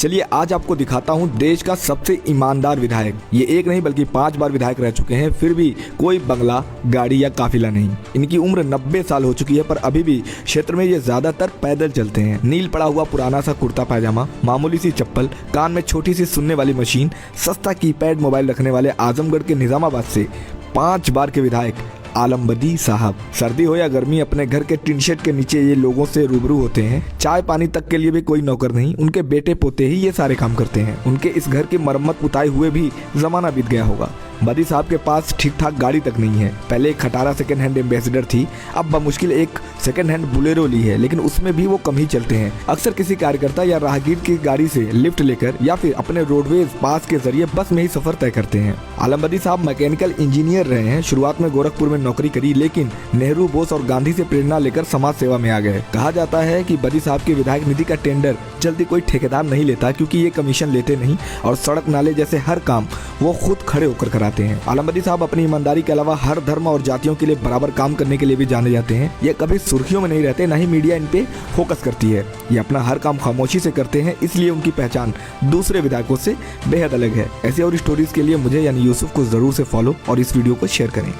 चलिए आज आपको दिखाता हूँ देश का सबसे ईमानदार विधायक। ये एक नहीं बल्कि 5 बार विधायक रह चुके हैं, फिर भी कोई बंगला, गाड़ी या काफिला नहीं। इनकी उम्र 90 साल हो चुकी है, पर अभी भी क्षेत्र में ये ज्यादातर पैदल चलते हैं। नील पड़ा हुआ पुराना सा कुर्ता पैजामा, मामूली सी चप्पल, कान में छोटी सी सुनने वाली मशीन, सस्ता कीपैड मोबाइल रखने वाले आजमगढ़ के निजामाबाद से 5 बार के विधायक आलम बदी साहब। सर्दी हो या गर्मी, अपने घर के टिन शेड के नीचे ये लोगों से रूबरू होते हैं। चाय पानी तक के लिए भी कोई नौकर नहीं, उनके बेटे पोते ही ये सारे काम करते हैं। उनके इस घर की मरम्मत पुताई हुए भी जमाना बीत गया होगा। बदी साहब के पास ठीक ठाक गाड़ी तक नहीं है। पहले एक खटारा सेकंड हैंड एम्बेसडर थी, अब बमुश्किल एक सेकंड हैंड बुलेरो ली है, लेकिन उसमें भी वो कम ही चलते हैं। अक्सर किसी कार्यकर्ता या राहगीर की गाड़ी से लिफ्ट लेकर या फिर अपने रोडवेज पास के जरिए बस में ही सफर तय करते हैं। आलम बदी साहब मैकेनिकल इंजीनियर रहे हैं। शुरुआत में गोरखपुर में नौकरी करी, लेकिन नेहरू, बोस और गांधी से प्रेरणा लेकर समाज सेवा में आ गए। कहा जाता है कि बदी साहब के विधायक निधि का टेंडर जल्दी कोई ठेकेदार नहीं लेता, क्योंकि ये कमीशन लेते नहीं और सड़क नाले जैसे हर काम वो खुद खड़े होकर कराते हैं। आलम बदी साहब अपनी ईमानदारी के अलावा हर धर्म और जातियों के लिए बराबर काम करने के लिए भी जाने जाते हैं। ये कभी सुर्खियों में नहीं रहते, ना ही मीडिया इन पे फोकस करती है। ये अपना हर काम खामोशी से करते हैं, इसलिए उनकी पहचान दूसरे विधायकों से बेहद अलग है। ऐसे और स्टोरीज के लिए मुझे यानी यूसुफ को जरूर से फॉलो और इस वीडियो को शेयर करें।